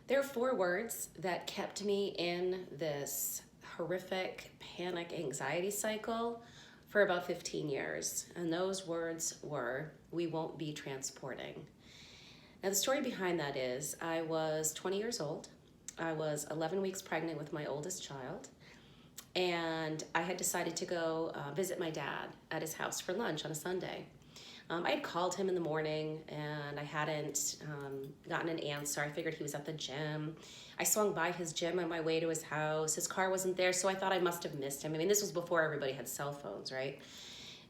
There are four words that kept me in this horrific panic anxiety cycle for about 15 years. And those words were, we won't be transporting. Now, the story behind that is I was 20 years old. I was 11 weeks pregnant with my oldest child. And I had decided to go visit my dad at his house for lunch on a Sunday. I had called him in the morning and I hadn't gotten an answer. I figured he was at the gym. I swung by his gym on my way to his house. His car wasn't there, so I thought I must have missed him. I mean, this was before everybody had cell phones, right?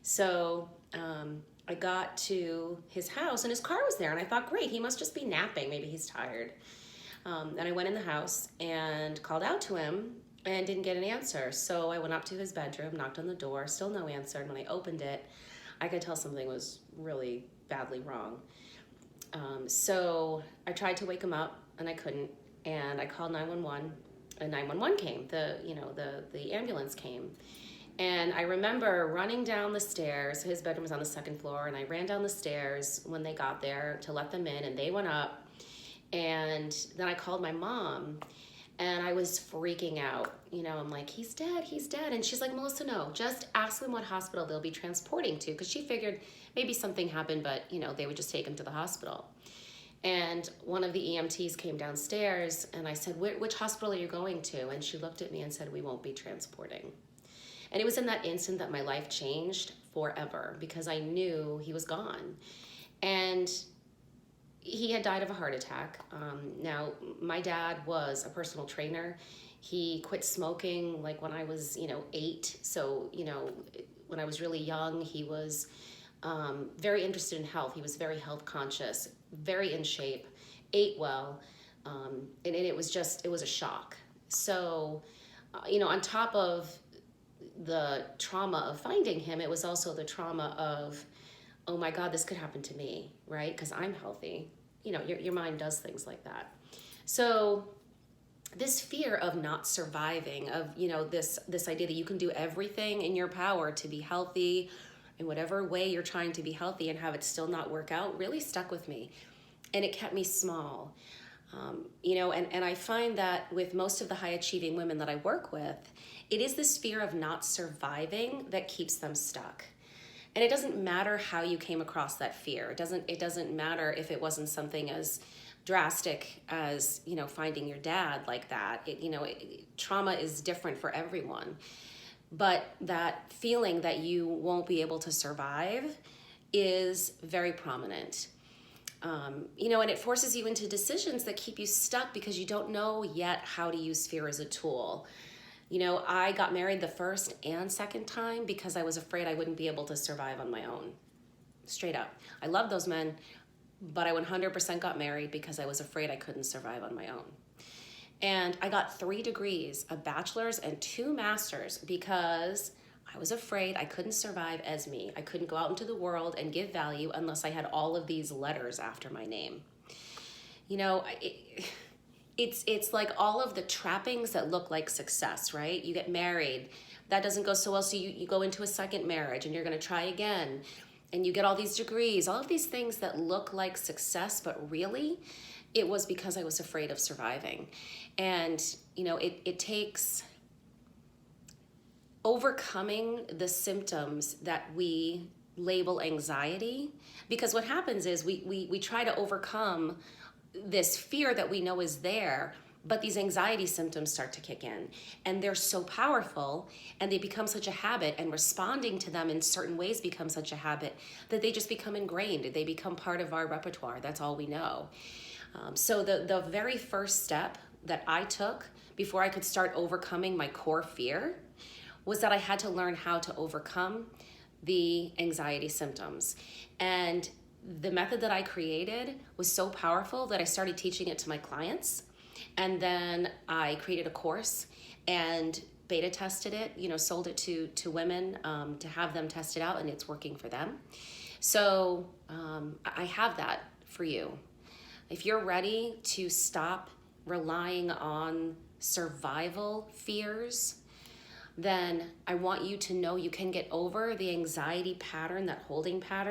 So I got to his house and his car was there, and I thought, great, he must just be napping. Maybe he's tired. Then I went in the house and called out to him and didn't get an answer. So I went up to his bedroom, knocked on the door, still no answer. And when I opened it, I could tell something was really badly wrong. So I tried to wake him up and I couldn't. And I called 911 and 911 came. The ambulance came. And I remember running down the stairs. His bedroom was on the second floor, and I ran down the stairs when they got there to let them in, and they went up. And then I called my mom, and I was freaking out. I'm like, he's dead. And she's like, Melissa, no, just ask them what hospital they'll be transporting to, because she figured maybe something happened, but they would just take him to the hospital. And one of the EMTs came downstairs, and I said, which hospital are you going to? And she looked at me and said, we won't be transporting. And it was in that instant that my life changed forever, because I knew he was gone. And he had died of a heart attack. Now, my dad was a personal trainer. He quit smoking like when I was, 8. So, when I was really young, he was very interested in health. He was very health conscious, very in shape, ate well. And it was a shock. So, on top of the trauma of finding him, it was also the trauma of, oh my God, this could happen to me, right? Because I'm healthy. Your mind does things like that. So this fear of not surviving, of, this idea that you can do everything in your power to be healthy in whatever way you're trying to be healthy and have it still not work out, really stuck with me. And it kept me small. And I find that with most of the high achieving women that I work with, it is this fear of not surviving that keeps them stuck. And it doesn't matter how you came across that fear. It doesn't matter if it wasn't something as drastic as, finding your dad like that. Trauma is different for everyone. But that feeling that you won't be able to survive is very prominent. And it forces you into decisions that keep you stuck because you don't know yet how to use fear as a tool. I got married the first and second time because I was afraid I wouldn't be able to survive on my own. Straight up. I love those men, but I 100% got married because I was afraid I couldn't survive on my own. And I got 3 degrees, a bachelor's and 2 master's, because I was afraid I couldn't survive as me. I couldn't go out into the world and give value unless I had all of these letters after my name. It's like all of the trappings that look like success, right? You get married, that doesn't go so well, so you go into a second marriage and you're gonna try again. And you get all these degrees, all of these things that look like success, but really, it was because I was afraid of surviving. And, it takes overcoming the symptoms that we label anxiety, because what happens is we try to overcome this fear that we know is there, but these anxiety symptoms start to kick in, and they're so powerful, and they become such a habit, and responding to them in certain ways becomes such a habit that they just become ingrained. They become part of our repertoire. That's all we know. So the very first step that I took before I could start overcoming my core fear was that I had to learn how to overcome the anxiety symptoms. And the method that I created was so powerful that I started teaching it to my clients. And then I created a course and beta tested it, sold it to women to have them test it out, and it's working for them. So I have that for you. If you're ready to stop relying on survival fears, then I want you to know you can get over the anxiety pattern, that holding pattern.